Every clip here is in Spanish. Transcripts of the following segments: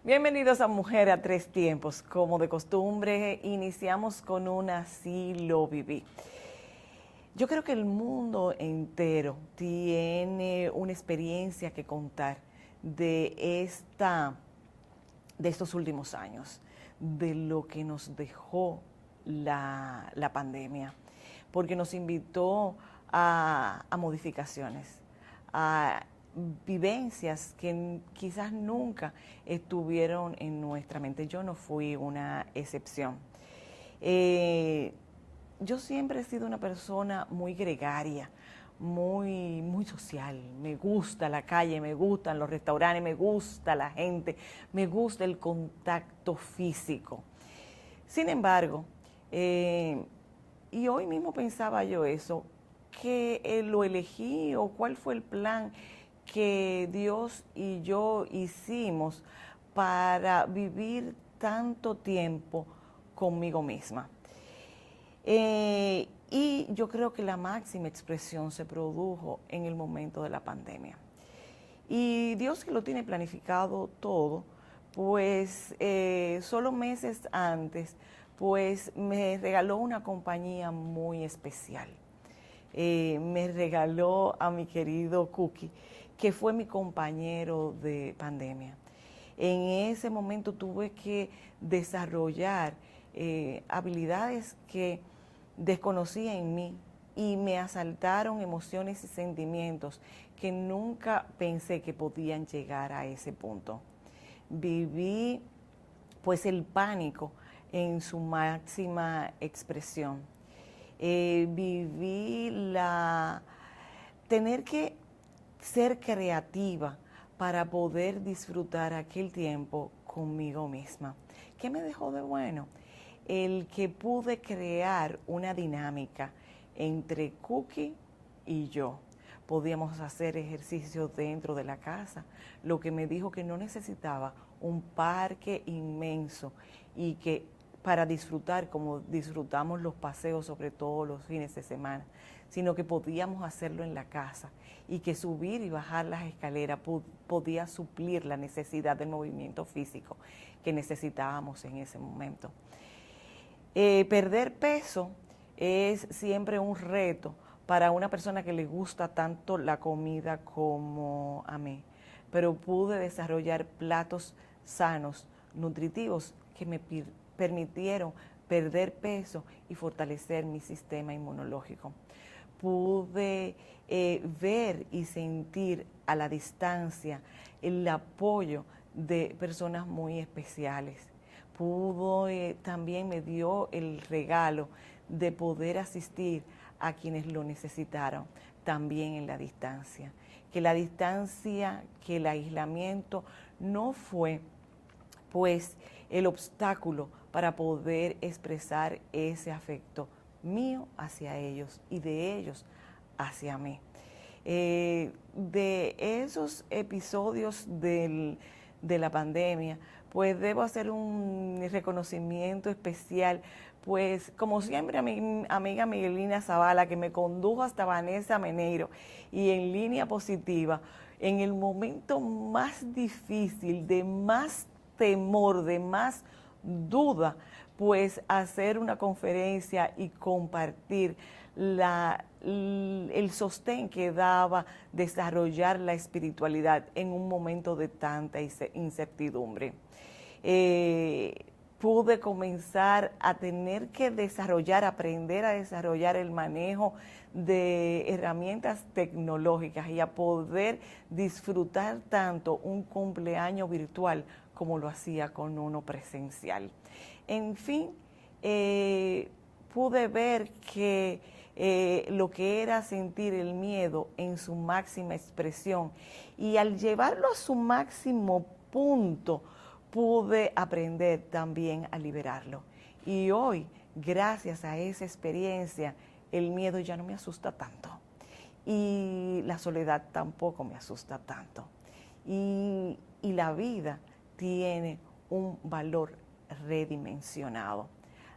Bienvenidos a Mujer a Tres Tiempos. Como de costumbre, iniciamos con un Así lo viví. Yo creo que el mundo entero tiene una experiencia que contar de estos últimos años, de lo que nos dejó la pandemia, porque nos invitó a modificaciones, a vivencias que quizás nunca estuvieron en nuestra mente. Yo no fui una excepción. Yo siempre he sido una persona muy gregaria, muy social. Me gusta la calle, me gustan los restaurantes, me gusta la gente, me gusta el contacto físico. Sin embargo, y hoy mismo pensaba yo eso, que lo elegí o cuál fue el plan que Dios y yo hicimos para vivir tanto tiempo conmigo misma. Y yo creo que la máxima expresión se produjo en el momento de la pandemia. Y Dios, que lo tiene planificado todo, pues solo meses antes, pues me regaló una compañía muy especial. Me regaló a mi querido Cookie, que fue mi compañero de pandemia. En ese momento tuve que desarrollar habilidades que desconocía en mí y me asaltaron emociones y sentimientos que nunca pensé que podían llegar a ese punto. Viví pues el pánico en su máxima expresión. Viví tener que ser creativa para poder disfrutar aquel tiempo conmigo misma. ¿Qué me dejó de bueno? El que pude crear una dinámica entre Cookie y yo. Podíamos hacer ejercicios dentro de la casa, lo que me dijo que no necesitaba un parque inmenso y que para disfrutar como disfrutamos los paseos, sobre todo los fines de semana, sino que podíamos hacerlo en la casa y que subir y bajar las escaleras podía suplir la necesidad del movimiento físico que necesitábamos en ese momento. Perder peso es siempre un reto para una persona que le gusta tanto la comida como a mí, pero pude desarrollar platos sanos, nutritivos, que me permitieron perder peso y fortalecer mi sistema inmunológico. Pude ver y sentir a la distancia el apoyo de personas muy especiales. También me dio el regalo de poder asistir a quienes lo necesitaron, también en la distancia. Que la distancia, que el aislamiento no fue pues el obstáculo para poder expresar ese afecto mío hacia ellos y de ellos hacia mí. De esos episodios de la pandemia, pues debo hacer un reconocimiento especial, pues como siempre a mi amiga Miguelina Zavala, que me condujo hasta Vanessa Meneiro, y en línea positiva, en el momento más difícil, de más temor, de más duda, pues hacer una conferencia y compartir el sostén que daba desarrollar la espiritualidad en un momento de tanta incertidumbre. Pude comenzar a tener que aprender a desarrollar el manejo de herramientas tecnológicas y a poder disfrutar tanto un cumpleaños virtual como lo hacía con uno presencial. En fin, pude ver que lo que era sentir el miedo en su máxima expresión, y al llevarlo a su máximo punto, pude aprender también a liberarlo. Y hoy, gracias a esa experiencia, el miedo ya no me asusta tanto y la soledad tampoco me asusta tanto. Y y la vida tiene un valor redimensionado.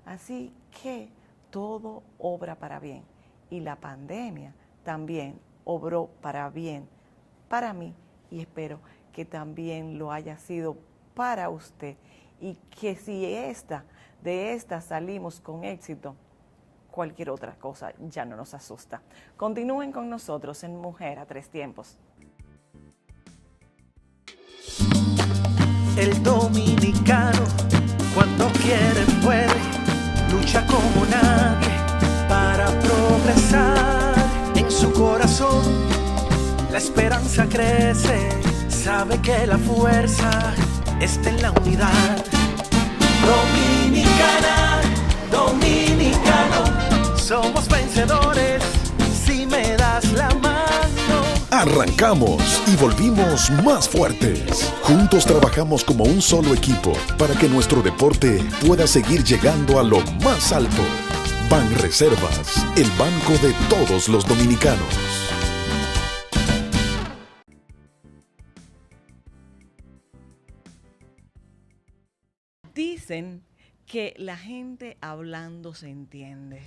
Así que todo obra para bien y la pandemia también obró para bien para mí y espero que también lo haya sido para usted y que si de esta salimos con éxito, cualquier otra cosa ya no nos asusta. Continúen con nosotros en Mujer a Tres Tiempos. El dominicano, cuando quiere puede, lucha como nadie para progresar. En su corazón la esperanza crece, sabe que la fuerza está en la unidad. Dominicana, dominicano, somos vencedores si me das la mano. Arrancamos y volvimos más fuertes. Juntos trabajamos como un solo equipo para que nuestro deporte pueda seguir llegando a lo más alto. Banreservas, el banco de todos los dominicanos. Dicen que la gente hablando se entiende.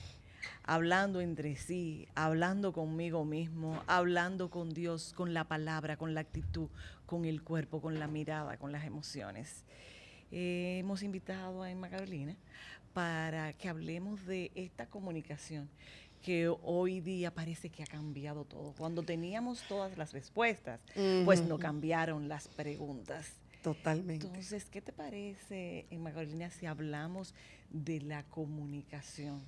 Hablando entre sí, hablando conmigo mismo, hablando con Dios, con la palabra, con la actitud, con el cuerpo, con la mirada, con las emociones. Hemos invitado a Emma Carolina para que hablemos de esta comunicación que hoy día parece que ha cambiado todo. Cuando teníamos todas las respuestas, pues no cambiaron las preguntas. Totalmente. Entonces, ¿qué te parece, Emma Carolina, si hablamos de la comunicación?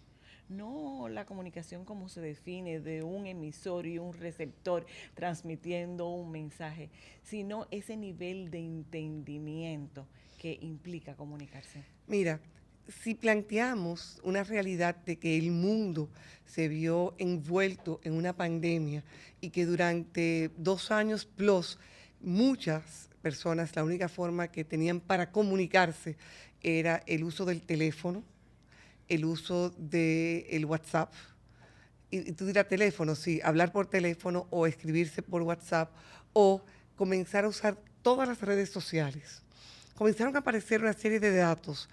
No la comunicación como se define de un emisor y un receptor transmitiendo un mensaje, sino ese nivel de entendimiento que implica comunicarse. Mira, si planteamos una realidad de que el mundo se vio envuelto en una pandemia y que durante 2 años plus muchas personas la única forma que tenían para comunicarse era el uso del teléfono, el uso del WhatsApp, y tú dirás teléfono, sí, hablar por teléfono o escribirse por WhatsApp o comenzar a usar todas las redes sociales. Comenzaron a aparecer una serie de datos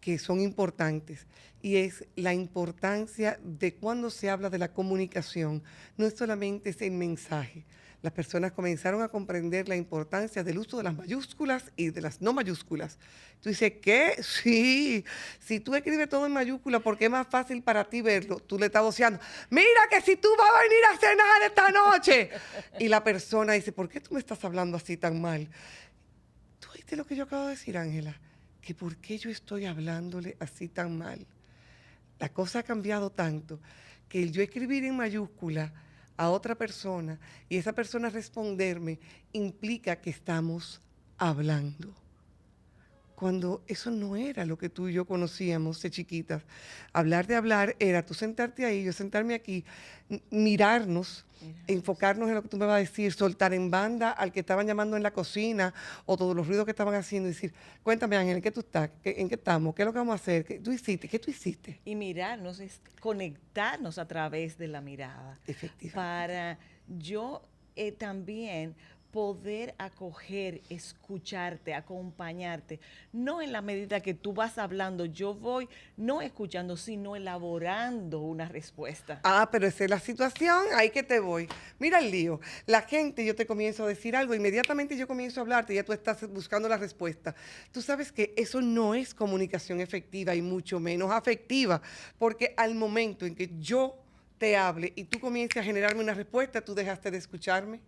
que son importantes y es la importancia de cuando se habla de la comunicación, no es solamente ese mensaje. Las personas comenzaron a comprender la importancia del uso de las mayúsculas y de las no mayúsculas. Tú dices, ¿qué? Sí, si tú escribes todo en mayúscula porque es más fácil para ti verlo, tú le estás voceando, mira que si tú vas a venir a cenar esta noche. Y la persona dice, ¿por qué tú me estás hablando así tan mal? ¿Tú oíste lo que yo acabo de decir, Ángela? Que por qué yo estoy hablándole así tan mal. La cosa ha cambiado tanto que el yo escribir en mayúscula a otra persona y esa persona responderme implica que estamos hablando. Cuando eso no era lo que tú y yo conocíamos de chiquitas. Hablar de hablar era tú sentarte ahí, yo sentarme aquí, mirarnos, enfocarnos en lo que tú me vas a decir, soltar en banda al que estaban llamando en la cocina o todos los ruidos que estaban haciendo y decir, cuéntame Ángel, ¿en qué tú estás? ¿En qué estamos? ¿Qué es lo que vamos a hacer? ¿Qué tú hiciste? ¿Qué tú hiciste? Y mirarnos es conectarnos a través de la mirada. Efectivamente. Para yo también poder acoger, escucharte, acompañarte, no en la medida que tú vas hablando, yo voy no escuchando, sino elaborando una respuesta. Ah, pero esa es la situación, ahí que te voy. Mira el lío. La gente, yo te comienzo a decir algo, inmediatamente yo comienzo a hablarte, ya tú estás buscando la respuesta. Tú sabes que eso no es comunicación efectiva y mucho menos afectiva, porque al momento en que yo te hable y tú comiences a generarme una respuesta, tú dejaste de escucharme.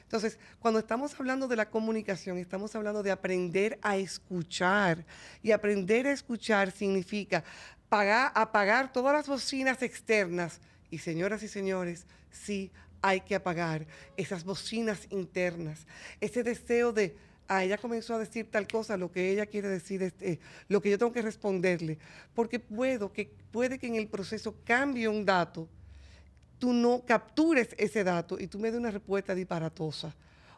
Entonces, cuando estamos hablando de la comunicación, estamos hablando de aprender a escuchar. Y aprender a escuchar significa apagar todas las bocinas externas. Y señoras y señores, sí hay que apagar esas bocinas internas. Ese deseo de, ella comenzó a decir tal cosa, lo que ella quiere decir es lo que yo tengo que responderle. Porque puede que en el proceso cambie un dato, tú no captures ese dato y tú me des una respuesta disparatosa.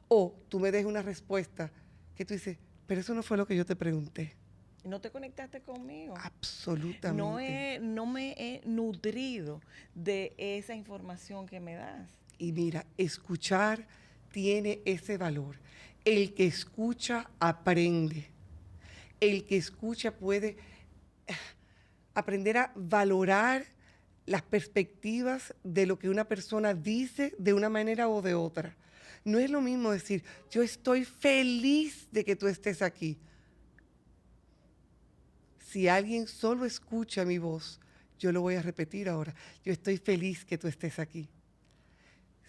O tú me des una respuesta que tú dices, pero eso no fue lo que yo te pregunté. ¿No te conectaste conmigo? Absolutamente. No me he nutrido de esa información que me das. Y mira, escuchar tiene ese valor. El que escucha aprende. El que escucha puede aprender a valorar las perspectivas de lo que una persona dice de una manera o de otra. No es lo mismo decir, yo estoy feliz de que tú estés aquí. Si alguien solo escucha mi voz, yo lo voy a repetir ahora, yo estoy feliz que tú estés aquí.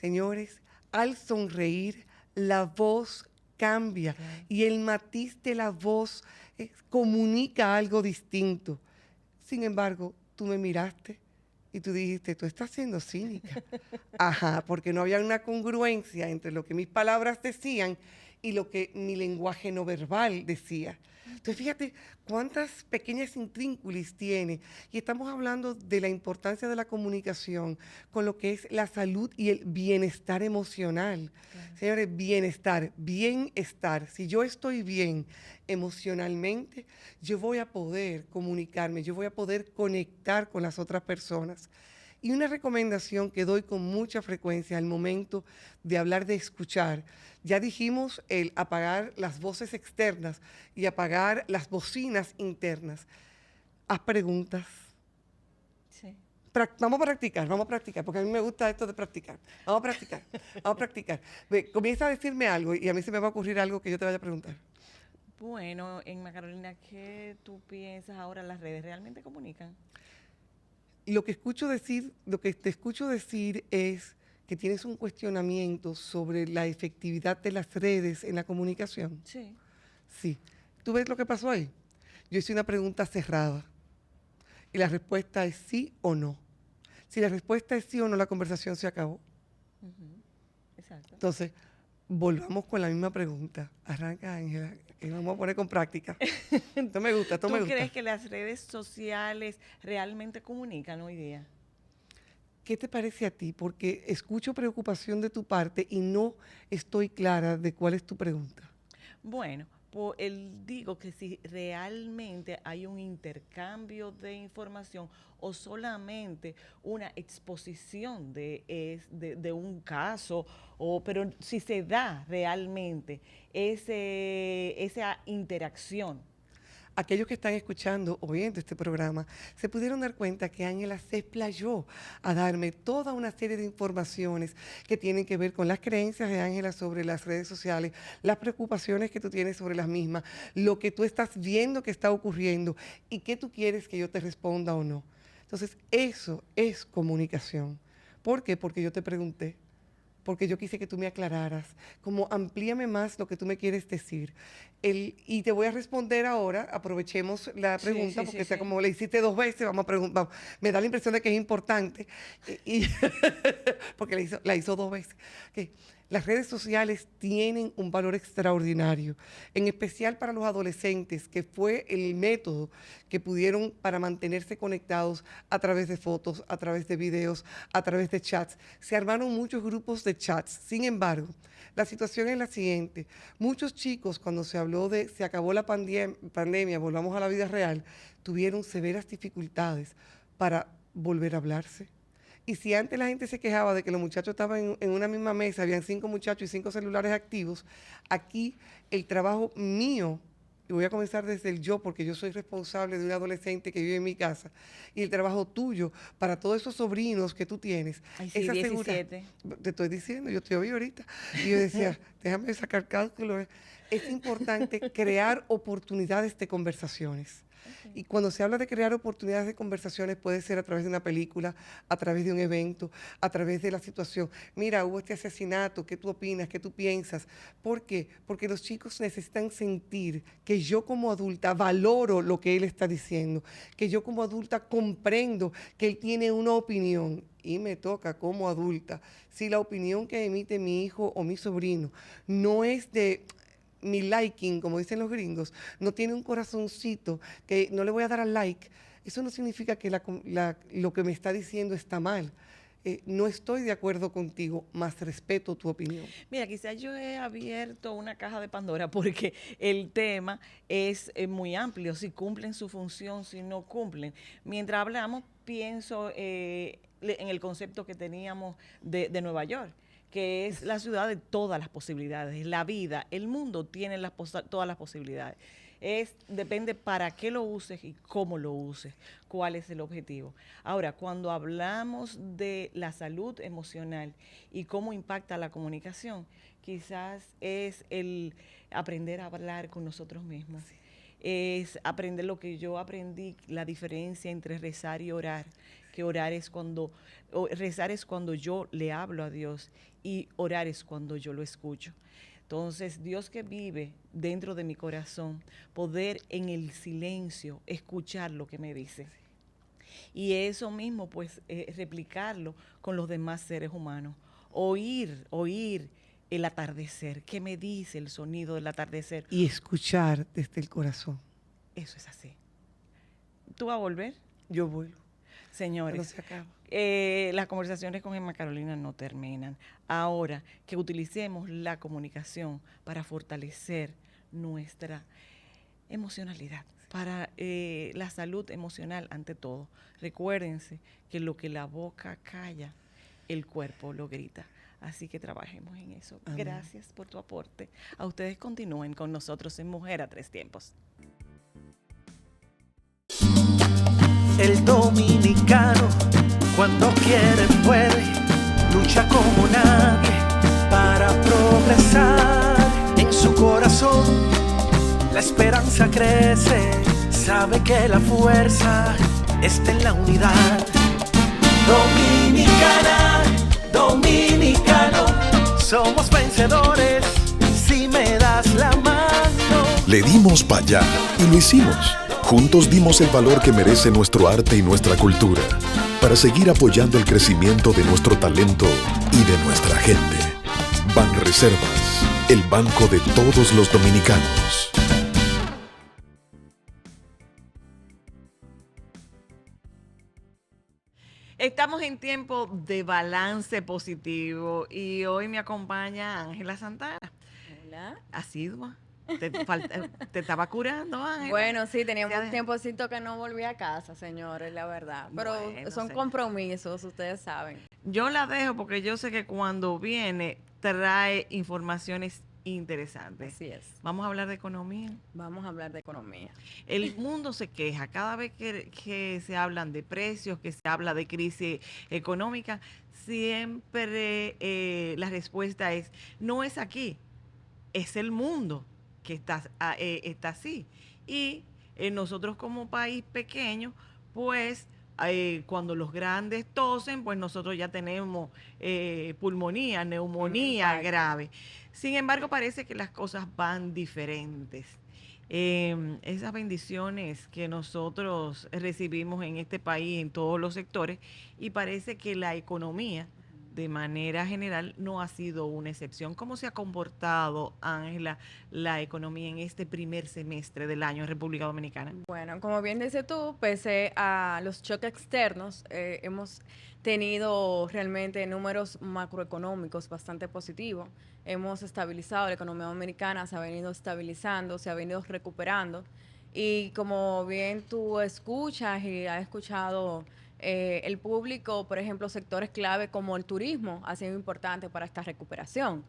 Señores, al sonreír, la voz cambia y el matiz de la voz comunica algo distinto. Sin embargo, tú me miraste y tú dijiste, tú estás siendo cínica. Ajá, porque no había una congruencia entre lo que mis palabras decían y lo que mi lenguaje no verbal decía. Entonces, fíjate cuántas pequeñas intrínculis tiene. Y estamos hablando de la importancia de la comunicación con lo que es la salud y el bienestar emocional. Claro. Señores, bienestar. Si yo estoy bien emocionalmente, yo voy a poder comunicarme, yo voy a poder conectar con las otras personas. Y una recomendación que doy con mucha frecuencia al momento de hablar de escuchar, ya dijimos el apagar las voces externas y apagar las bocinas internas. Haz preguntas. Sí. Vamos a practicar, porque a mí me gusta esto de practicar. Vamos a practicar. Comienza a decirme algo y a mí se me va a ocurrir algo que yo te vaya a preguntar. Bueno, Emma Carolina, ¿qué tú piensas ahora? ¿Las redes realmente comunican? Lo que te escucho decir es que tienes un cuestionamiento sobre la efectividad de las redes en la comunicación. Sí. Sí. ¿Tú ves lo que pasó ahí? Yo hice una pregunta cerrada y la respuesta es sí o no. Si la respuesta es sí o no, la conversación se acabó. Exacto. Entonces, volvamos con la misma pregunta. Arranca, Ángela, que vamos a poner con práctica. Esto me gusta. ¿Tú crees que las redes sociales realmente comunican hoy día? ¿Qué te parece a ti? Porque escucho preocupación de tu parte y no estoy clara de cuál es tu pregunta. Bueno, digo que si realmente hay un intercambio de información o solamente una exposición de un caso, pero si se da realmente esa interacción. Aquellos que están escuchando o viendo este programa se pudieron dar cuenta que Ángela se explayó a darme toda una serie de informaciones que tienen que ver con las creencias de Ángela sobre las redes sociales, las preocupaciones que tú tienes sobre las mismas, lo que tú estás viendo que está ocurriendo y qué tú quieres que yo te responda o no. Entonces, eso es comunicación. ¿Por qué? Porque yo te pregunté. Porque yo quise que tú me aclararas, como amplíame más lo que tú me quieres decir. Y te voy a responder ahora, aprovechemos la pregunta, porque como le hiciste 2 veces, vamos a preguntar, me da la impresión de que es importante, porque la hizo 2 veces. Okay. Las redes sociales tienen un valor extraordinario, en especial para los adolescentes, que fue el método que pudieron para mantenerse conectados a través de fotos, a través de videos, a través de chats. Se armaron muchos grupos de chats. Sin embargo, la situación es la siguiente. Muchos chicos, cuando se habló de se acabó la pandemia, volvamos a la vida real, tuvieron severas dificultades para volver a hablarse. Y si antes la gente se quejaba de que los muchachos estaban en una misma mesa, habían 5 muchachos y 5 celulares activos, aquí el trabajo mío, y voy a comenzar desde el yo, porque yo soy responsable de un adolescente que vive en mi casa, y el trabajo tuyo para todos esos sobrinos que tú tienes. Ay, sí, 17. Te estoy diciendo, yo te oí ahorita, y yo decía, déjame sacar cálculo. Es importante crear oportunidades de conversaciones. Y cuando se habla de crear oportunidades de conversaciones, puede ser a través de una película, a través de un evento, a través de la situación. Mira, hubo este asesinato, ¿qué tú opinas? ¿Qué tú piensas? ¿Por qué? Porque los chicos necesitan sentir que yo como adulta valoro lo que él está diciendo, que yo como adulta comprendo que él tiene una opinión. Y me toca como adulta, si la opinión que emite mi hijo o mi sobrino no es de mi liking, como dicen los gringos, no tiene un corazoncito que no le voy a dar al like, eso no significa que lo que me está diciendo está mal. No estoy de acuerdo contigo, más respeto tu opinión. Mira, quizás yo he abierto una caja de Pandora porque el tema es muy amplio, si cumplen su función, si no cumplen. Mientras hablamos, pienso en el concepto que teníamos de Nueva York, que es la ciudad de todas las posibilidades. La vida, el mundo tiene todas las posibilidades. Depende para qué lo uses y cómo lo uses, cuál es el objetivo. Ahora, cuando hablamos de la salud emocional y cómo impacta la comunicación, quizás es el aprender a hablar con nosotros mismos. Sí. Es aprender lo que yo aprendí, la diferencia entre rezar y orar, que rezar es cuando yo le hablo a Dios y orar es cuando yo lo escucho. Entonces, Dios que vive dentro de mi corazón, poder en el silencio escuchar lo que me dice. Y eso mismo, pues, replicarlo con los demás seres humanos. Oír el atardecer. ¿Qué me dice el sonido del atardecer? Y escuchar desde el corazón. Eso es así. ¿Tú vas a volver? Yo vuelvo. Señores, no se acaba. Las conversaciones con Emma Carolina no terminan. Ahora, que utilicemos la comunicación para fortalecer nuestra emocionalidad, para la salud emocional ante todo. Recuérdense que lo que la boca calla, el cuerpo lo grita. Así que trabajemos en eso. Amén. Gracias por tu aporte. A ustedes continúen con nosotros en Mujer a Tres Tiempos. El dominicano, cuando quiere puede, lucha como nadie para progresar. En su corazón la esperanza crece, sabe que la fuerza está en la unidad. Dominicana, dominicano, somos vencedores si me das la mano. Le dimos para allá y lo hicimos. Juntos dimos el valor que merece nuestro arte y nuestra cultura para seguir apoyando el crecimiento de nuestro talento y de nuestra gente. Banreservas, el banco de todos los dominicanos. Estamos en tiempo de balance positivo y hoy me acompaña Ángela Santana. Hola. Asidua. Te estaba curando, Ángela. Bueno, sí, teníamos un tiempocito que no volví a casa, señores, la verdad. Pero bueno, son compromisos, ustedes saben. Yo la dejo porque yo sé que cuando viene trae informaciones interesantes. Así es. Vamos a hablar de economía. Vamos a hablar de economía. El mundo se queja cada vez que se hablan de precios, que se habla de crisis económica, siempre la respuesta es, no es aquí, es el mundo que está así. Y nosotros como país pequeño, pues cuando los grandes tosen, pues nosotros ya tenemos pulmonía, neumonía grave. Sin embargo, parece que las cosas van diferentes. Esas bendiciones que nosotros recibimos en este país, en todos los sectores, y parece que la economía, de manera general, no ha sido una excepción. ¿Cómo se ha comportado, Ángela, la economía en este primer semestre del año en República Dominicana? Bueno, como bien dices tú, pese a los choques externos, hemos tenido realmente números macroeconómicos bastante positivos. Hemos estabilizado, la economía dominicana se ha venido estabilizando, se ha venido recuperando. Y como bien tú escuchas y has escuchado el público, por ejemplo, sectores clave como el turismo ha sido importante para esta recuperación.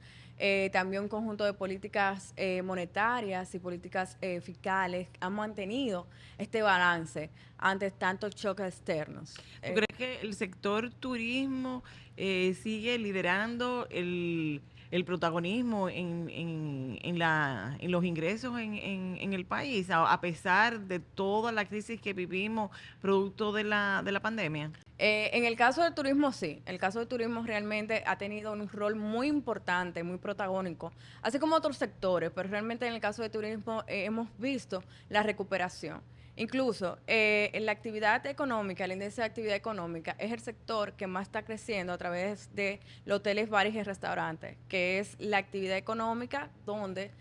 También un conjunto de políticas monetarias y políticas fiscales han mantenido este balance ante tantos choques externos. ¿Tú crees que el sector turismo sigue liderando el protagonismo en los ingresos en el país, a pesar de toda la crisis que vivimos producto de la pandemia? En el caso del turismo, sí. El caso del turismo realmente ha tenido un rol muy importante, muy protagónico, así como otros sectores, pero realmente en el caso del turismo hemos visto la recuperación. Incluso en la actividad económica, el índice de actividad económica es el sector que más está creciendo a través de los hoteles, bares y restaurantes, que es la actividad económica donde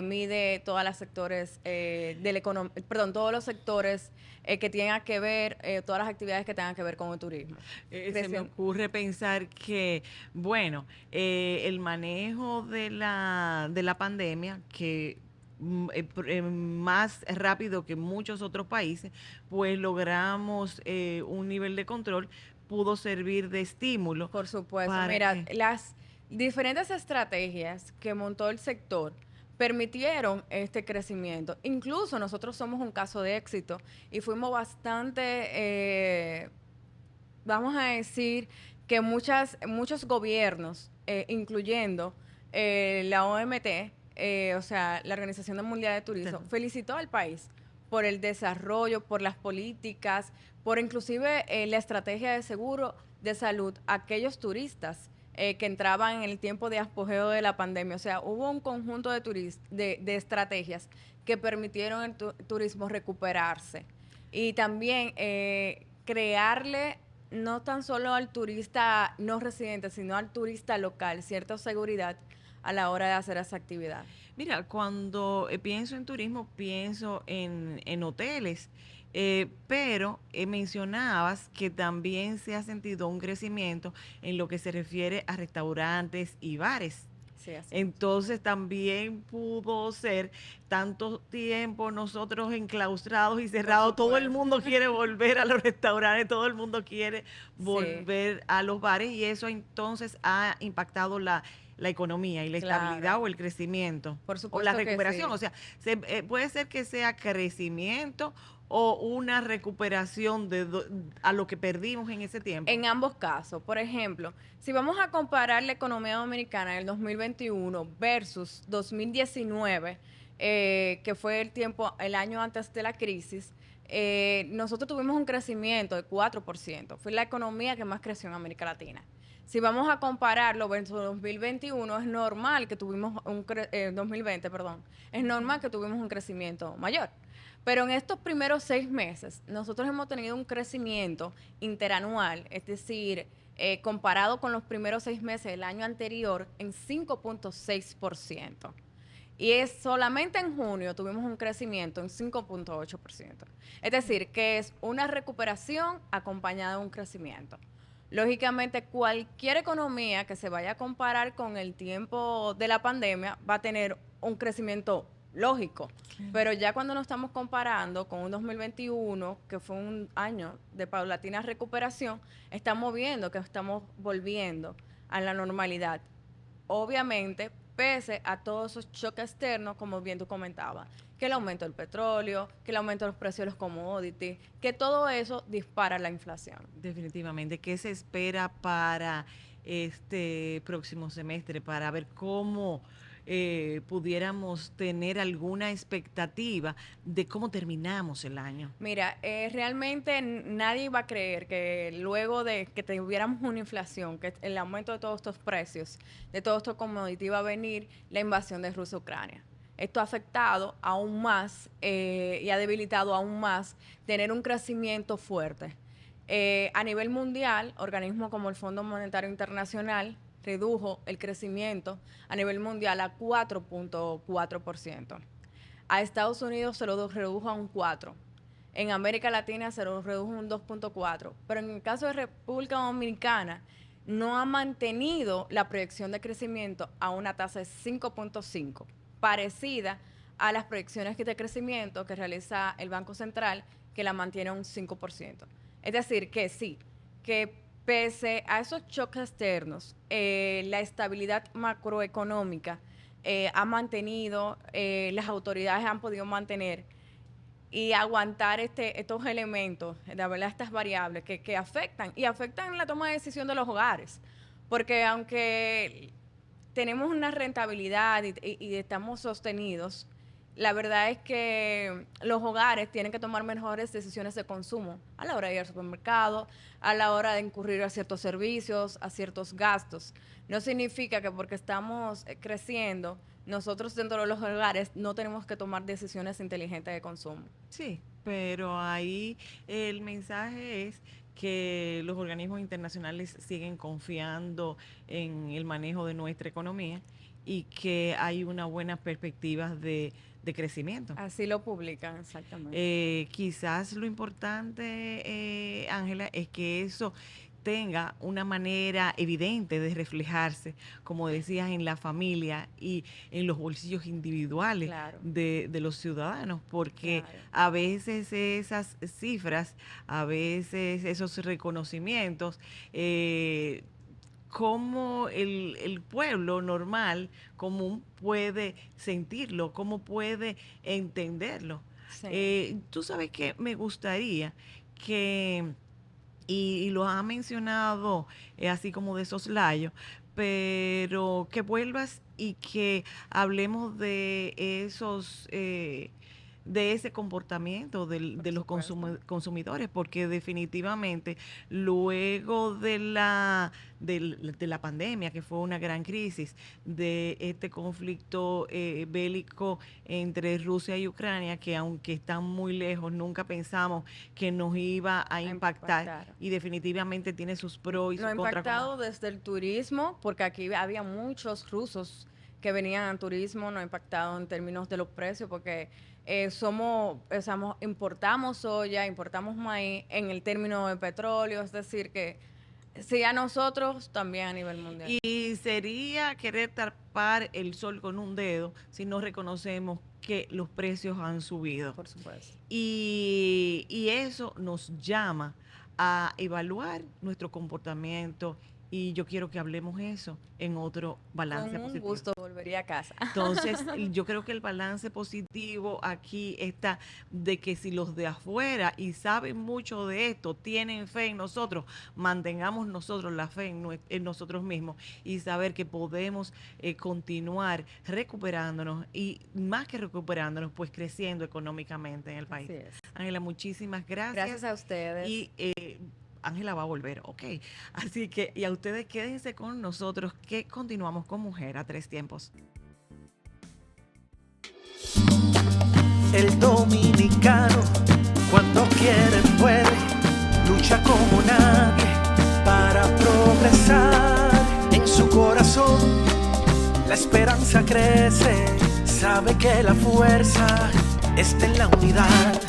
mide todos los sectores todos los sectores que tengan que ver, todas las actividades que tengan que ver con el turismo. Se me ocurre pensar que, bueno, el manejo de la pandemia, que más rápido que muchos otros países, pues logramos un nivel de control, pudo servir de estímulo. Por supuesto. Mira, Diferentes estrategias que montó el sector permitieron este crecimiento. Incluso nosotros somos un caso de éxito y fuimos bastante, vamos a decir, que muchos gobiernos, incluyendo la OMT, o sea, la Organización Mundial de Turismo, felicitó al país por el desarrollo, por las políticas, por inclusive la estrategia de seguro de salud a aquellos turistas que entraban en el tiempo de apogeo de la pandemia. O sea, hubo un conjunto de estrategias que permitieron al turismo recuperarse. Y también crearle no tan solo al turista no residente, sino al turista local, cierta seguridad a la hora de hacer esa actividad. Mira, cuando pienso en turismo, pienso en hoteles, pero mencionabas que también se ha sentido un crecimiento en lo que se refiere a restaurantes y bares. Sí, así. Entonces también pudo ser tanto tiempo nosotros enclaustrados y cerrados, todo el mundo quiere volver a los restaurantes, todo el mundo quiere volver a los bares y eso entonces ha impactado la economía y la estabilidad o el crecimiento Por supuesto, o la recuperación. que sí. O sea, puede ser que sea crecimiento o una recuperación a lo que perdimos en ese tiempo. En ambos casos, por ejemplo, si vamos a comparar la economía dominicana en el 2021 versus 2019, que fue el año antes de la crisis, nosotros tuvimos un crecimiento de 4%. Fue la economía que más creció en América Latina. Si vamos a compararlo versus 2021, es normal que tuvimos 2020, perdón, es normal que tuvimos un crecimiento mayor. Pero en estos primeros 6 meses, nosotros hemos tenido un crecimiento interanual, es decir, comparado con los primeros 6 meses del año anterior, en 5.6%. Y es solamente en junio tuvimos un crecimiento en 5.8%. Es decir, que es una recuperación acompañada de un crecimiento. Lógicamente, cualquier economía que se vaya a comparar con el tiempo de la pandemia va a tener un crecimiento lógico, pero ya cuando nos estamos comparando con un 2021, que fue un año de paulatina recuperación, estamos viendo que estamos volviendo a la normalidad. Obviamente, pese a todos esos choques externos, como bien tú comentabas, que el aumento del petróleo, que el aumento de los precios de los commodities, que todo eso dispara la inflación. Definitivamente. ¿Qué se espera para este próximo semestre para ver cómo pudiéramos tener alguna expectativa de cómo terminamos el año? Mira, realmente nadie va a creer que luego de que tuviéramos una inflación, que el aumento de todos estos precios, de todos estos commodities, va a venir la invasión de Rusia a Ucrania. Esto ha afectado aún más y ha debilitado aún más tener un crecimiento fuerte. A nivel mundial, organismos como el Fondo Monetario Internacional redujo el crecimiento a nivel mundial a 4.4%. A Estados Unidos se lo redujo a un 4%. En América Latina se lo redujo a un 2.4%. Pero en el caso de República Dominicana, no ha mantenido la proyección de crecimiento a una tasa de 5.5%, parecida a las proyecciones de crecimiento que realiza el Banco Central, que la mantiene a un 5%. Es decir, que sí, que pese a esos choques externos, la estabilidad macroeconómica ha mantenido, las autoridades han podido mantener y aguantar estos elementos, de verdad, estas variables que afectan la toma de decisión de los hogares. Porque aunque tenemos una rentabilidad y estamos sostenidos, la verdad es que los hogares tienen que tomar mejores decisiones de consumo a la hora de ir al supermercado, a la hora de incurrir a ciertos servicios, a ciertos gastos. No significa que porque estamos creciendo, nosotros dentro de los hogares no tenemos que tomar decisiones inteligentes de consumo. Sí, pero ahí el mensaje es que los organismos internacionales siguen confiando en el manejo de nuestra economía y que hay una buena perspectiva de crecimiento. Así lo publican, exactamente. Quizás lo importante, Ángela, es que eso tenga una manera evidente de reflejarse, como decías, en la familia y en los bolsillos individuales de los ciudadanos, porque a veces esas cifras, a veces esos reconocimientos cómo el pueblo normal, común, puede sentirlo, cómo puede entenderlo. Sí. Tú sabes que me gustaría que, y lo ha mencionado así como de soslayo, pero que vuelvas y que hablemos de esos... de ese comportamiento Por de los supuesto. consumidores, porque definitivamente luego de la pandemia, que fue una gran crisis, de este conflicto bélico entre Rusia y Ucrania, que aunque están muy lejos, nunca pensamos que nos iba a impactar, y definitivamente tiene sus pros y Nos sus ha contras. impactado desde el turismo, porque aquí había muchos rusos que venían al turismo, nos ha impactado en términos de los precios, porque importamos soya, importamos maíz en el término de petróleo, es decir, que sí a nosotros, también a nivel mundial. Y sería querer tapar el sol con un dedo si no reconocemos que los precios han subido. Por supuesto. Y eso nos llama a evaluar nuestro comportamiento, y yo quiero que hablemos eso en otro balance Con un positivo. gusto volvería a casa. Entonces, yo creo que el balance positivo aquí está de que si los de afuera y saben mucho de esto, tienen fe en nosotros, mantengamos nosotros la fe en nosotros mismos y saber que podemos continuar recuperándonos, y más que recuperándonos, pues creciendo económicamente en el país. Así es. Ángela, muchísimas gracias. Gracias a ustedes. Y Ángela va a volver, ok. Así que, y a ustedes quédense con nosotros, que continuamos con Mujer a Tres Tiempos. El dominicano, cuando quiere puede, lucha como nadie para progresar. En su corazón la esperanza crece, sabe que la fuerza está en la unidad.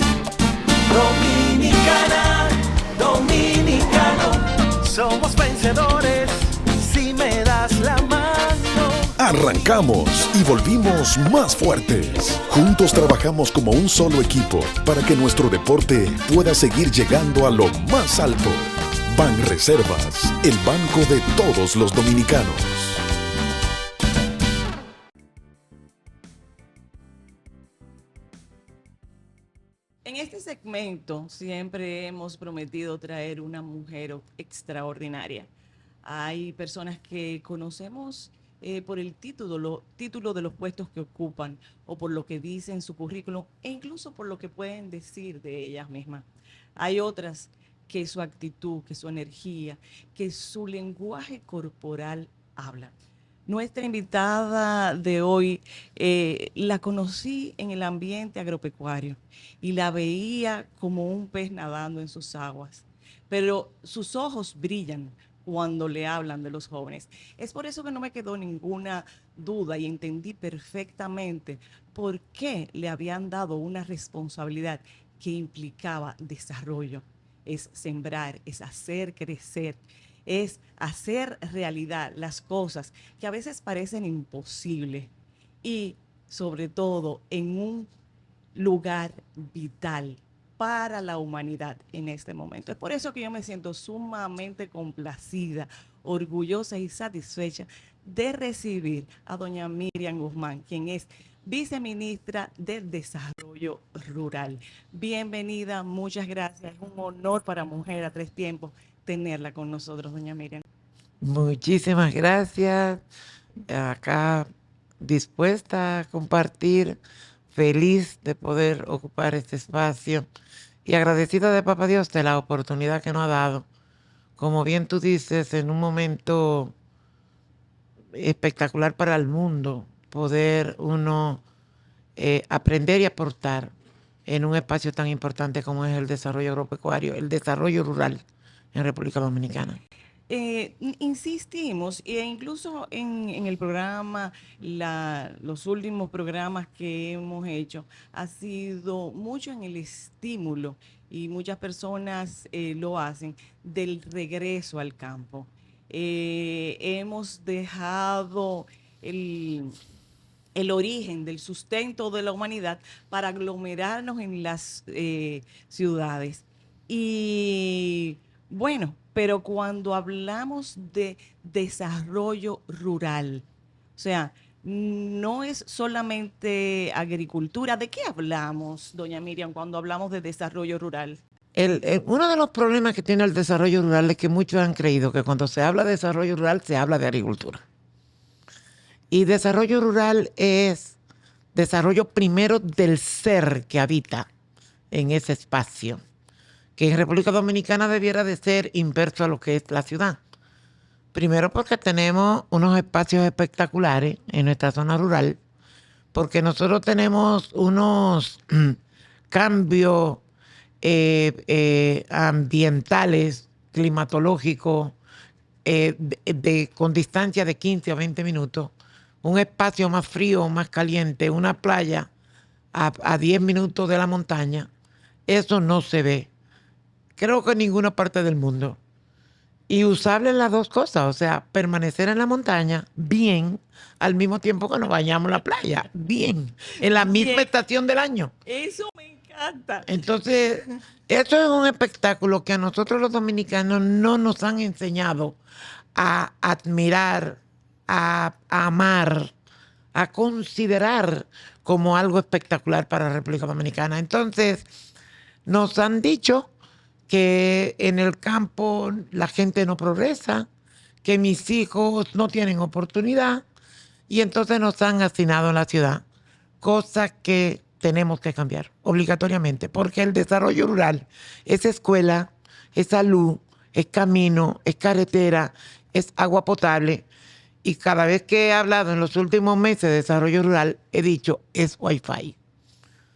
Dominicana, dominicano, somos vencedores si me das la mano. Arrancamos y volvimos más fuertes. Juntos trabajamos como un solo equipo para que nuestro deporte pueda seguir llegando a lo más alto. Banreservas, el banco de todos los dominicanos. En este segmento siempre hemos prometido traer una mujer extraordinaria. Hay personas que conocemos por el título de los puestos que ocupan, o por lo que dicen en su currículum, e incluso por lo que pueden decir de ellas mismas. Hay otras que su actitud, que su energía, que su lenguaje corporal habla. Nuestra invitada de hoy la conocí en el ambiente agropecuario y la veía como un pez nadando en sus aguas, pero sus ojos brillan cuando le hablan de los jóvenes. Es por eso que no me quedó ninguna duda y entendí perfectamente por qué le habían dado una responsabilidad que implicaba desarrollo. Es sembrar, es hacer crecer, es hacer realidad las cosas que a veces parecen imposibles, y sobre todo en un lugar vital para la humanidad en este momento. Es por eso que yo me siento sumamente complacida, orgullosa y satisfecha de recibir a doña Miriam Guzmán, quien es viceministra del Desarrollo Rural. Bienvenida, muchas gracias. Es un honor para Mujer a Tres Tiempos tenerla con nosotros, doña Miriam. Muchísimas gracias. Acá dispuesta a compartir, feliz de poder ocupar este espacio y agradecida de Papá Dios de la oportunidad que nos ha dado. Como bien tú dices, en un momento espectacular para el mundo, poder uno aprender y aportar en un espacio tan importante como es el desarrollo agropecuario, el desarrollo rural en República Dominicana. Insistimos, e incluso en el programa, los últimos programas que hemos hecho, ha sido mucho en el estímulo, y muchas personas lo hacen, del regreso al campo. Hemos dejado el origen del sustento de la humanidad para aglomerarnos en las ciudades. Y Bueno, pero cuando hablamos de desarrollo rural, o sea, no es solamente agricultura. ¿De qué hablamos, doña Miriam, cuando hablamos de desarrollo rural? Uno de los problemas que tiene el desarrollo rural es que muchos han creído que cuando se habla de desarrollo rural se habla de agricultura. Y desarrollo rural es desarrollo primero del ser que habita en ese espacio, que en República Dominicana debiera de ser inverso a lo que es la ciudad. Primero porque tenemos unos espacios espectaculares en nuestra zona rural, porque nosotros tenemos unos cambios ambientales, climatológicos, con distancia de 15 a 20 minutos, un espacio más frío o más caliente, una playa a 10 minutos de la montaña. Eso no se ve, creo que en ninguna parte del mundo. Y usable en las dos cosas, o sea, permanecer en la montaña bien, al mismo tiempo que nos bañamos en la playa, bien, en la misma estación del año. Eso me encanta. Entonces, eso es un espectáculo que a nosotros los dominicanos no nos han enseñado a admirar, a amar, a considerar como algo espectacular para la República Dominicana. Entonces, nos han dicho que en el campo la gente no progresa, que mis hijos no tienen oportunidad, y entonces nos han asignado en la ciudad, cosa que tenemos que cambiar obligatoriamente, porque el desarrollo rural es escuela, es salud, es camino, es carretera, es agua potable, y cada vez que he hablado en los últimos meses de desarrollo rural, he dicho, es Wi-Fi.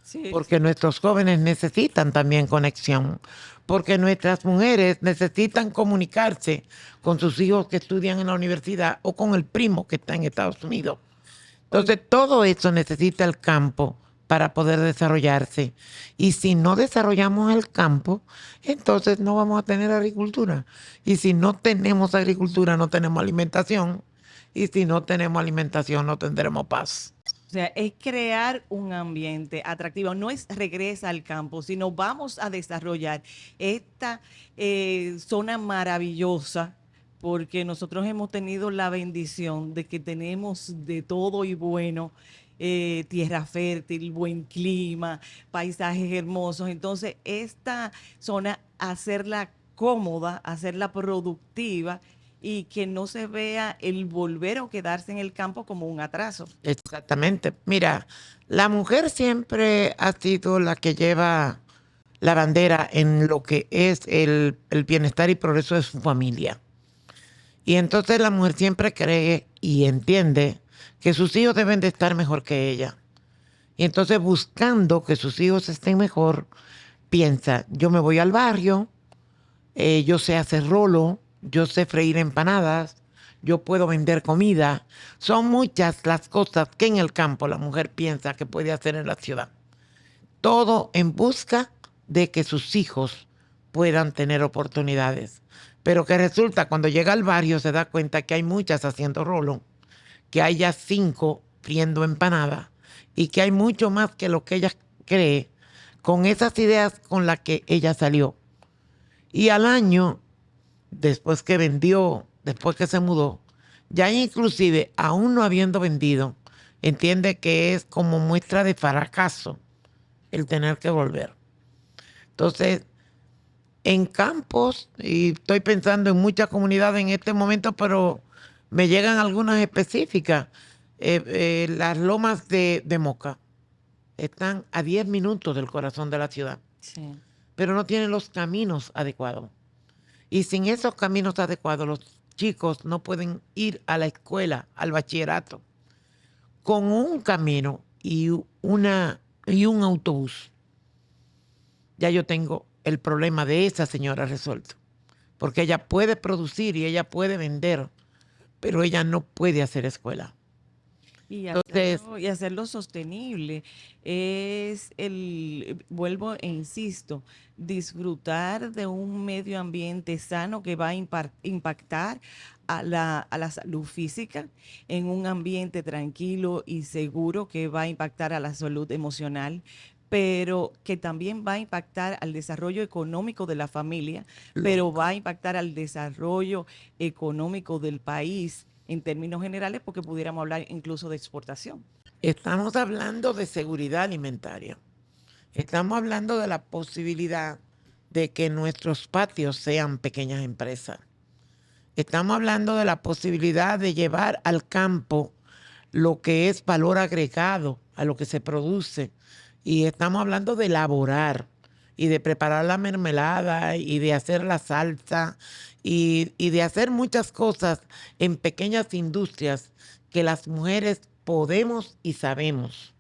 Sí, porque nuestros jóvenes necesitan también conexión, porque nuestras mujeres necesitan comunicarse con sus hijos que estudian en la universidad o con el primo que está en Estados Unidos. Entonces, todo eso necesita el campo para poder desarrollarse. Y si no desarrollamos el campo, entonces no vamos a tener agricultura. Y si no tenemos agricultura, no tenemos alimentación. Y si no tenemos alimentación, no tendremos paz. O sea, es crear un ambiente atractivo, no es regresa al campo, sino vamos a desarrollar esta zona maravillosa, porque nosotros hemos tenido la bendición de que tenemos de todo y bueno, tierra fértil, buen clima, paisajes hermosos. Entonces, esta zona, hacerla cómoda, hacerla productiva, y que no se vea el volver o quedarse en el campo como un atraso. Exactamente. Mira, la mujer siempre ha sido la que lleva la bandera en lo que es el bienestar y progreso de su familia. Y entonces la mujer siempre cree y entiende que sus hijos deben de estar mejor que ella. Y entonces, buscando que sus hijos estén mejor, piensa, yo me voy al barrio, yo sé hacer rolo, yo sé freír empanadas, yo puedo vender comida. Son muchas las cosas que en el campo la mujer piensa que puede hacer en la ciudad. Todo en busca de que sus hijos puedan tener oportunidades. Pero que resulta, cuando llega al barrio, se da cuenta que hay muchas haciendo rolo, que hay ya 5 friendo empanadas y que hay mucho más que lo que ella cree con esas ideas con las que ella salió. Y al año, después que vendió, después que se mudó, ya inclusive, aún no habiendo vendido, entiende que es como muestra de fracaso el tener que volver. Entonces, en campos, y estoy pensando en muchas comunidades en este momento, pero me llegan algunas específicas. Las lomas de Moca están a 10 minutos del corazón de la ciudad, sí, pero no tienen los caminos adecuados. Y sin esos caminos adecuados, los chicos no pueden ir a la escuela, al bachillerato. Con un camino y un autobús, ya yo tengo el problema de esa señora resuelto. Porque ella puede producir y ella puede vender, pero ella no puede hacer escuela. Y hacerlo sostenible es vuelvo e insisto, disfrutar de un medio ambiente sano que va a impactar a la salud física, en un ambiente tranquilo y seguro que va a impactar a la salud emocional, pero que también va a impactar al desarrollo económico de la familia, pero va a impactar al desarrollo económico del país en términos generales, porque pudiéramos hablar incluso de exportación. Estamos hablando de seguridad alimentaria. Estamos hablando de la posibilidad de que nuestros patios sean pequeñas empresas. Estamos hablando de la posibilidad de llevar al campo lo que es valor agregado a lo que se produce. Y estamos hablando de elaborar y de preparar la mermelada y de hacer la salsa y de hacer muchas cosas en pequeñas industrias que las mujeres podemos y sabemos.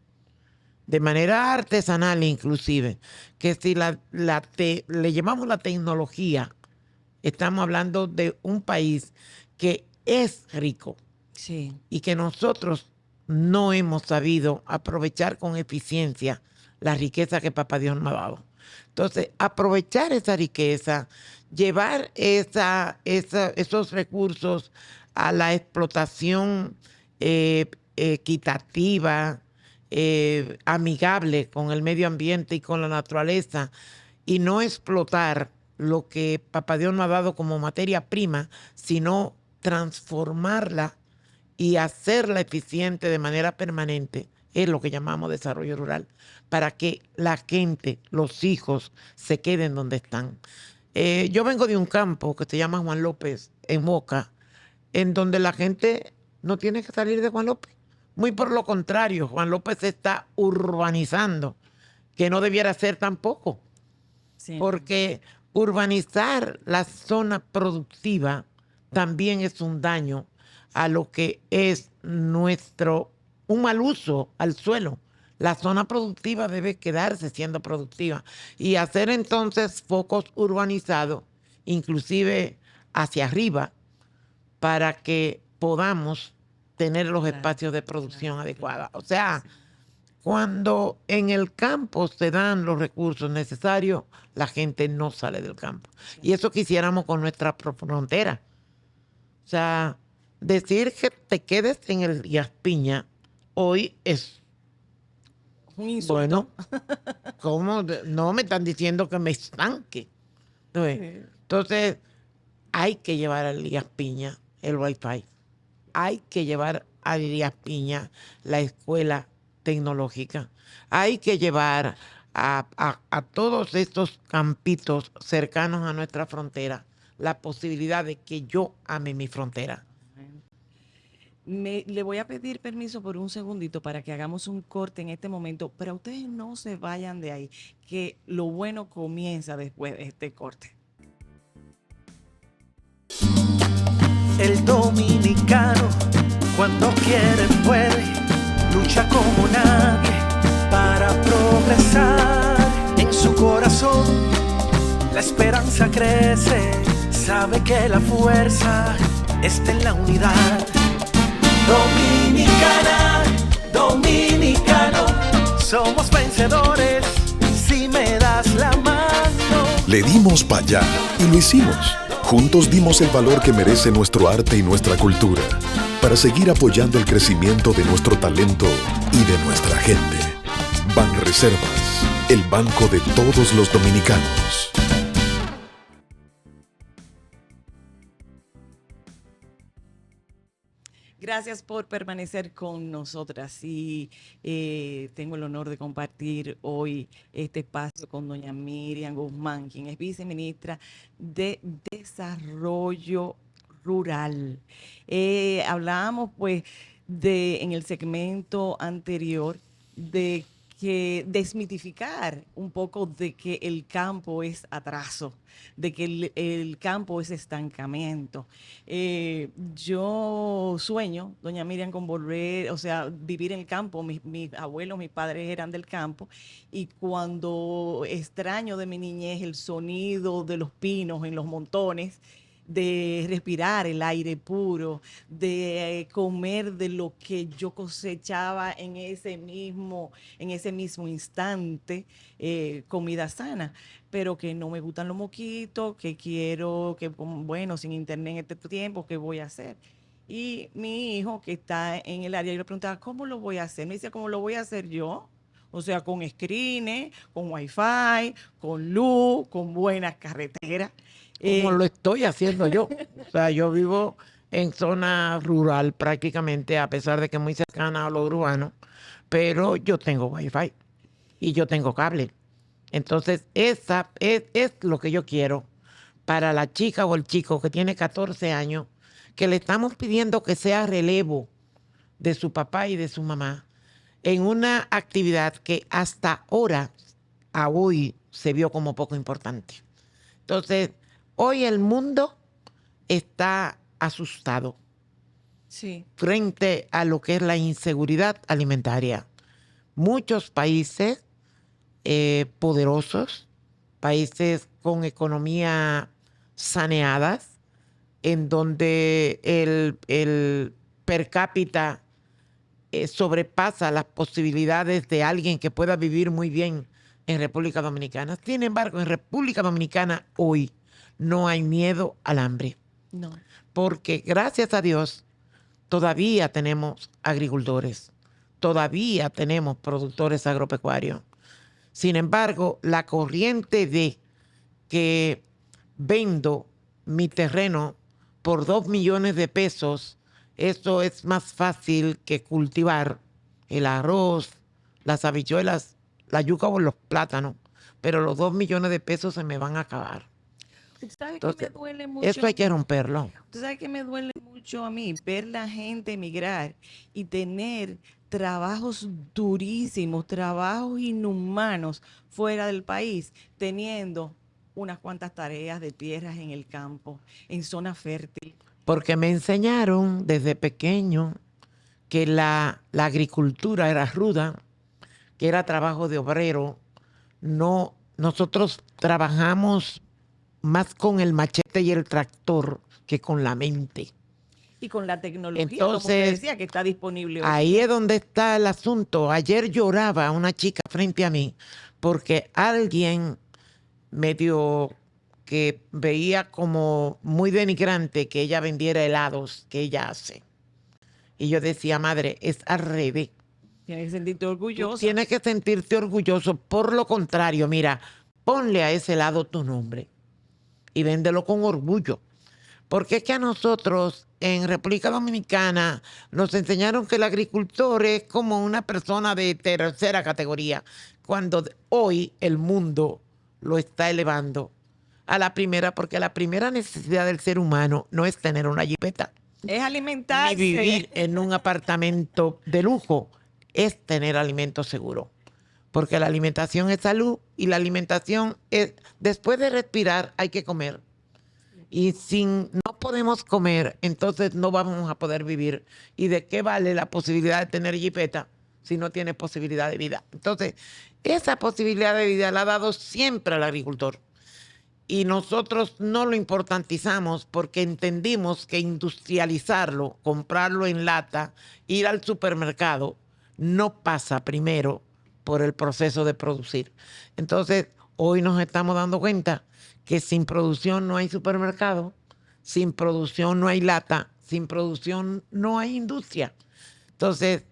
De manera artesanal inclusive, que si le llevamos la tecnología, estamos hablando de un país que es rico. Sí. Y que nosotros no hemos sabido aprovechar con eficiencia la riqueza que Papá Dios nos ha dado. Entonces, aprovechar esa riqueza, llevar esos recursos a la explotación equitativa, amigable con el medio ambiente y con la naturaleza, y no explotar lo que Papá Dios nos ha dado como materia prima, sino transformarla y hacerla eficiente de manera permanente, es lo que llamamos desarrollo rural, para que la gente, los hijos, se queden donde están. Yo vengo de un campo que se llama Juan López, en Moca, en donde la gente no tiene que salir de Juan López. Muy por lo contrario, Juan López se está urbanizando, que no debiera ser tampoco. Sí. Porque urbanizar la zona productiva también es un daño a lo que es un mal uso al suelo. La zona productiva debe quedarse siendo productiva y hacer entonces focos urbanizados, inclusive hacia arriba, para que podamos tener los espacios de producción adecuados. O sea, cuando en el campo se dan los recursos necesarios, la gente no sale del campo. Y eso quisiéramos con nuestra frontera. O sea, decir que te quedes en el Elías Piña hoy es un insulto. Bueno, ¿cómo? No me están diciendo que me estanque. Entonces, hay que llevar a Elías Piña el Wi-Fi. Hay que llevar a Elías Piña la escuela tecnológica. Hay que llevar a todos estos campitos cercanos a nuestra frontera la posibilidad de que yo ame mi frontera. Le voy a pedir permiso por un segundito para que hagamos un corte en este momento, pero ustedes no se vayan de ahí, que lo bueno comienza después de este corte. El dominicano, cuando quiere puede, lucha como nadie para progresar. En su corazón la esperanza crece, sabe que la fuerza está en la unidad. Dominicana, dominicano, somos vencedores si me das la mano. Le dimos para allá y lo hicimos. Juntos dimos el valor que merece nuestro arte y nuestra cultura para seguir apoyando el crecimiento de nuestro talento y de nuestra gente. Banreservas, el banco de todos los dominicanos. Gracias por permanecer con nosotras y tengo el honor de compartir hoy este espacio con doña Miriam Guzmán, quien es viceministra de Desarrollo Rural. Hablábamos pues en el segmento anterior de que desmitificar un poco de que el campo es atraso, de que el campo es estancamiento. Yo sueño, doña Miriam, con volver, o sea, vivir en el campo. Mis abuelos, mis padres eran del campo, y cuando extraño de mi niñez el sonido de los pinos en los montones, de respirar el aire puro, de comer de lo que yo cosechaba en ese mismo instante, comida sana, pero que no me gustan los moquitos, que quiero, que bueno, sin internet en este tiempo, ¿qué voy a hacer? Y mi hijo, que está en el área, yo le preguntaba, ¿cómo lo voy a hacer? Me dice, ¿cómo lo voy a hacer yo? O sea, con screenes, con wifi, con luz, con buenas carreteras. Como lo estoy haciendo yo. O sea, yo vivo en zona rural prácticamente, a pesar de que es muy cercana a lo urbano, pero yo tengo wifi y yo tengo cable. Entonces, esa es lo que yo quiero para la chica o el chico que tiene 14 años, que le estamos pidiendo que sea relevo de su papá y de su mamá en una actividad que hasta ahora, a hoy, se vio como poco importante. Entonces, hoy el mundo está asustado frente a lo que es la inseguridad alimentaria. Muchos países poderosos, países con economía saneadas, en donde el per cápita sobrepasa las posibilidades de alguien que pueda vivir muy bien en República Dominicana. Sin embargo, en República Dominicana hoy no hay miedo al hambre. No. Porque gracias a Dios todavía tenemos agricultores, todavía tenemos productores agropecuarios. Sin embargo, la corriente de que vendo mi terreno por 2 millones de pesos, eso es más fácil que cultivar el arroz, las habichuelas, la yuca o los plátanos, pero los 2 millones de pesos se me van a acabar. ¿Sabes Entonces, qué me duele mucho? eso hay que romperlo. ¿Tú sabes que me duele mucho a mí? Ver la gente emigrar y tener trabajos durísimos, trabajos inhumanos fuera del país, teniendo unas cuantas tareas de tierras en el campo, en zona fértil. Porque me enseñaron desde pequeño que la agricultura era ruda, que era trabajo de obrero. No, nosotros trabajamos más con el machete y el tractor que con la mente. Y con la tecnología, Entonces, como te decía, que está disponible hoy. Ahí es donde está el asunto. Ayer lloraba una chica frente a mí porque alguien medio que veía como muy denigrante que ella vendiera helados que ella hace. Y yo decía, madre, es al revés. Tienes que sentirte orgulloso. Tienes que sentirte orgulloso. Por lo contrario, mira, ponle a ese helado tu nombre y véndelo con orgullo. Porque es que a nosotros en República Dominicana nos enseñaron que el agricultor es como una persona de tercera categoría, cuando hoy el mundo lo está elevando a la primera, porque la primera necesidad del ser humano no es tener una jipeta, es alimentarse, ni vivir en un apartamento de lujo, es tener alimento seguro. Porque la alimentación es salud y la alimentación es, después de respirar hay que comer. Y si no podemos comer, entonces no vamos a poder vivir. ¿Y de qué vale la posibilidad de tener jipeta si no tiene posibilidad de vida? Entonces, esa posibilidad de vida la ha dado siempre al agricultor. Y nosotros no lo importantizamos porque entendimos que industrializarlo, comprarlo en lata, ir al supermercado, no pasa primero por el proceso de producir. Entonces, hoy nos estamos dando cuenta que sin producción no hay supermercado, sin producción no hay lata, sin producción no hay industria. Entonces,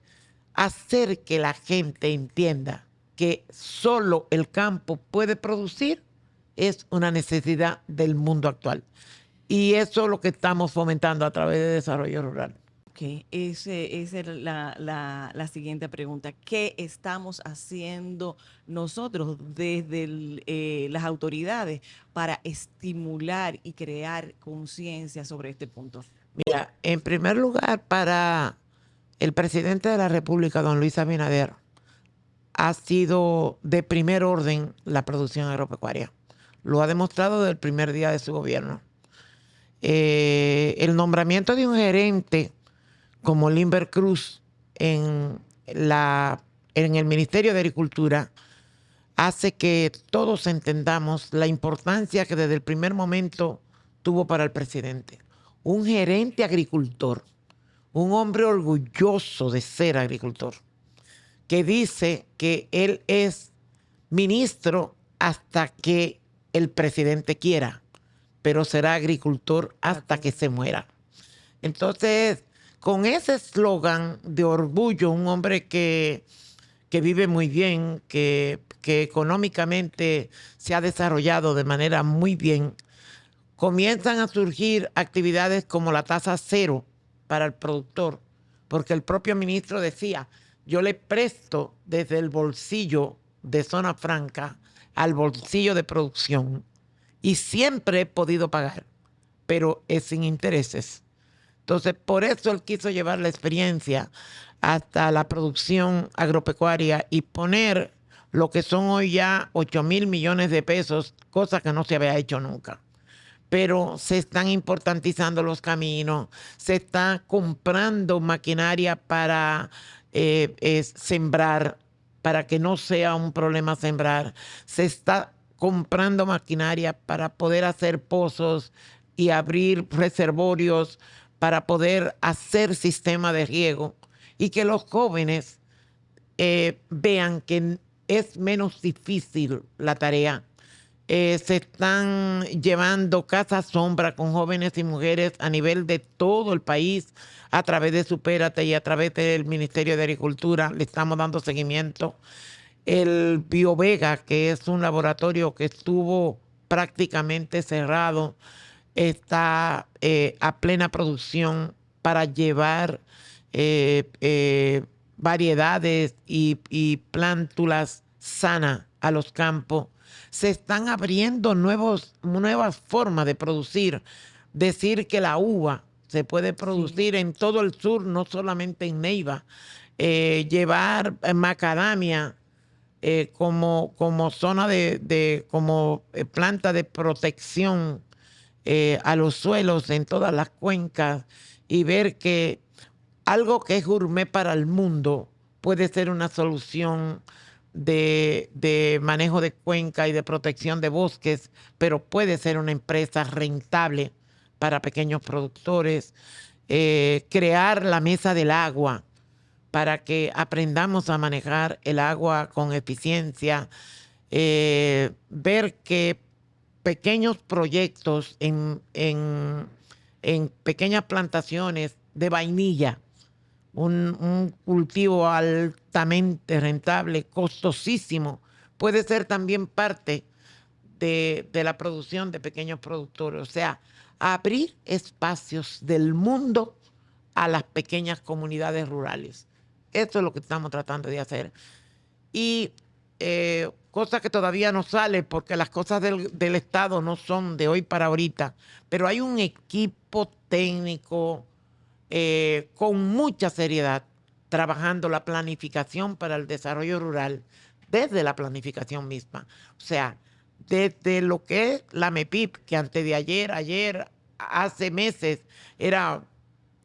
hacer que la gente entienda que solo el campo puede producir es una necesidad del mundo actual. Y eso es lo que estamos fomentando a través de desarrollo rural. Ok, esa es la siguiente pregunta. ¿Qué estamos haciendo nosotros desde las autoridades para estimular y crear conciencia sobre este punto? Mira, en primer lugar, para el presidente de la República, don Luis Abinader, ha sido de primer orden la producción agropecuaria. Lo ha demostrado desde el primer día de su gobierno. El nombramiento de un gerente como Limber Cruz en el Ministerio de Agricultura hace que todos entendamos la importancia que desde el primer momento tuvo para el presidente. Un gerente agricultor, un hombre orgulloso de ser agricultor, que dice que él es ministro hasta que el presidente quiera, pero será agricultor hasta que se muera. Entonces, con ese eslogan de orgullo, un hombre que que vive muy bien, que económicamente se ha desarrollado de manera muy bien, comienzan a surgir actividades como la tasa cero para el productor, porque el propio ministro decía, yo le presto desde el bolsillo de zona franca al bolsillo de producción y siempre he podido pagar, pero es sin intereses. Entonces, por eso él quiso llevar la experiencia hasta la producción agropecuaria y poner lo que son hoy ya 8,000 millones de pesos, cosa que no se había hecho nunca. Pero se están importantizando los caminos, se está comprando maquinaria para sembrar, para que no sea un problema sembrar. Se está comprando maquinaria para poder hacer pozos y abrir reservorios, para poder hacer sistema de riego y que los jóvenes vean que es menos difícil la tarea. Se están llevando casas sombra con jóvenes y mujeres a nivel de todo el país a través de Supérate y a través del Ministerio de Agricultura. Le estamos dando seguimiento. El BioVega, que es un laboratorio que estuvo prácticamente cerrado, está a plena producción para llevar variedades y plántulas sanas a los campos. Se están abriendo nuevas formas de producir. Decir que la uva se puede producir en todo el sur, no solamente en Neiva. Llevar macadamia como zona como planta de protección a los suelos en todas las cuencas y ver que algo que es gourmet para el mundo puede ser una solución de manejo de cuenca y de protección de bosques, pero puede ser una empresa rentable para pequeños productores. Crear la mesa del agua para que aprendamos a manejar el agua con eficiencia. Ver que pequeños proyectos en pequeñas plantaciones de vainilla, un cultivo altamente rentable, costosísimo, puede ser también parte de la producción de pequeños productores. O sea, abrir espacios del mundo a las pequeñas comunidades rurales. Eso es lo que estamos tratando de hacer. Y cosa que todavía no sale porque las cosas del Estado no son de hoy para ahorita, pero hay un equipo técnico con mucha seriedad trabajando la planificación para el desarrollo rural desde la planificación misma. O sea, desde lo que es la MEPIP, que antes de ayer, hace meses, era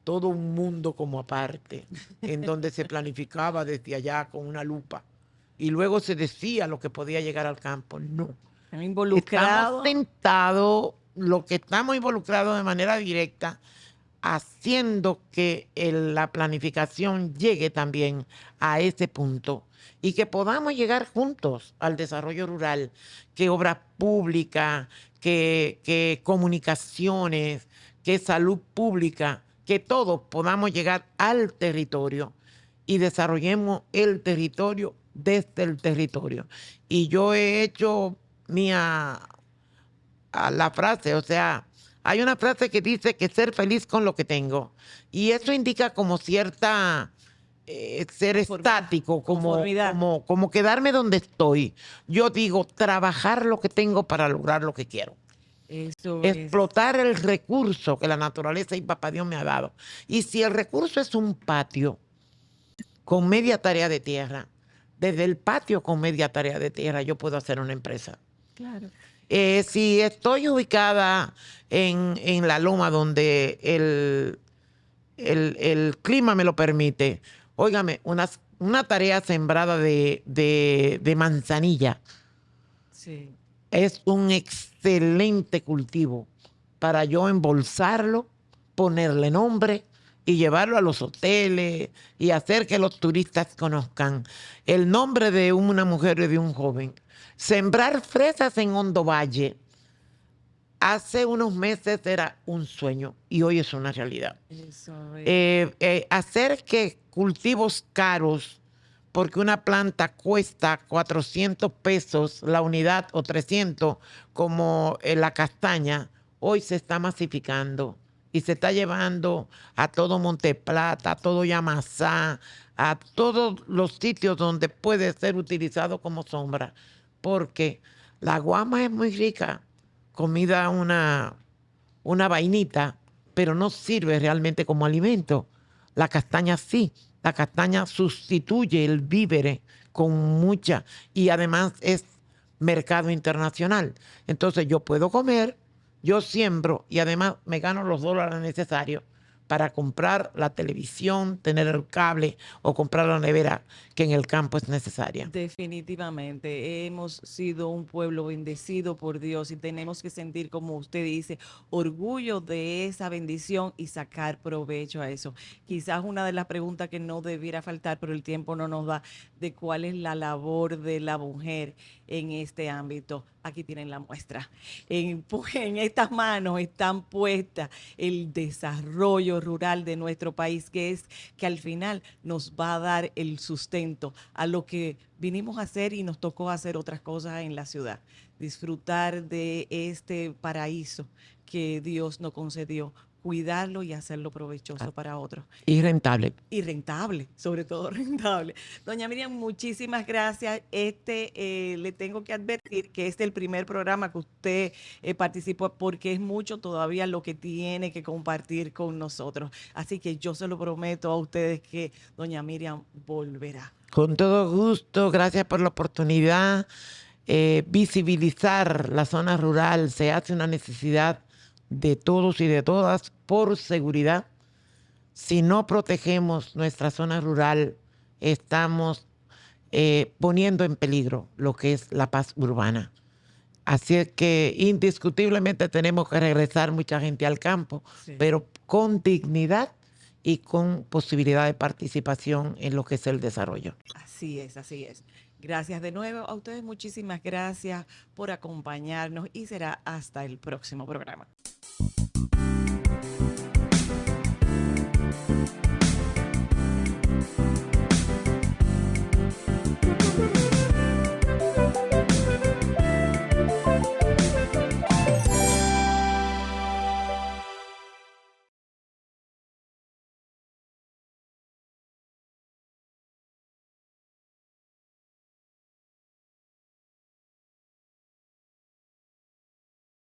todo un mundo como aparte, en donde se planificaba desde allá con una lupa. Y luego se decía lo que podía llegar al campo. No. Estamos sentados, lo que estamos involucrados de manera directa, haciendo que la planificación llegue también a ese punto y que podamos llegar juntos al desarrollo rural, que obras públicas, que comunicaciones, que salud pública, que todos podamos llegar al territorio y desarrollemos el territorio desde el territorio. Y yo he hecho mía a la frase, o sea, hay una frase que dice que ser feliz con lo que tengo. Y eso indica como cierta ser estático, como quedarme donde estoy. Yo digo, trabajar lo que tengo para lograr lo que quiero. Explotar el recurso que la naturaleza y papá Dios me ha dado. Y si el recurso es un patio con media tarea de tierra, desde el patio con media tarea de tierra yo puedo hacer una empresa. Claro. Si estoy ubicada en la loma donde el clima me lo permite, óigame, una tarea sembrada de manzanilla es un excelente cultivo para yo embolsarlo, ponerle nombre y llevarlo a los hoteles y hacer que los turistas conozcan el nombre de una mujer y de un joven. Sembrar fresas en Hondo Valle hace unos meses era un sueño y hoy es una realidad. Hacer que cultivos caros porque una planta cuesta 400 pesos la unidad o 300 como la castaña, hoy se está masificando y se está llevando a todo Monteplata, a todo Yamasá, a todos los sitios donde puede ser utilizado como sombra, porque la guama es muy rica, comida una vainita, pero no sirve realmente como alimento. La castaña sí, la castaña sustituye el vívere con mucha, y además es mercado internacional. Entonces yo puedo comer, yo siembro y además me gano los dólares necesarios para comprar la televisión, tener el cable o comprar la nevera que en el campo es necesaria. Definitivamente, hemos sido un pueblo bendecido por Dios y tenemos que sentir, como usted dice, orgullo de esa bendición y sacar provecho a eso. Quizás una de las preguntas que no debiera faltar, pero el tiempo no nos da, de cuál es la labor de la mujer en este ámbito. Aquí tienen la muestra. En estas manos están puestas el desarrollo rural de nuestro país, que es que al final nos va a dar el sustento a lo que vinimos a hacer y nos tocó hacer otras cosas en la ciudad. Disfrutar de este paraíso que Dios nos concedió, cuidarlo y hacerlo provechoso para otros. Y rentable. Y rentable, sobre todo rentable. Doña Miriam, muchísimas gracias. Le tengo que advertir que este es el primer programa que usted participó, porque es mucho todavía lo que tiene que compartir con nosotros. Así que yo se lo prometo a ustedes que doña Miriam volverá. Con todo gusto, gracias por la oportunidad. Visibilizar la zona rural se hace una necesidad de todos y de todas por seguridad. Si no protegemos nuestra zona rural, estamos poniendo en peligro lo que es la paz urbana. Así es que indiscutiblemente tenemos que regresar mucha gente al campo, sí, pero con dignidad y con posibilidad de participación en lo que es el desarrollo. Así es, así es. Gracias de nuevo a ustedes, muchísimas gracias por acompañarnos y será hasta el próximo programa.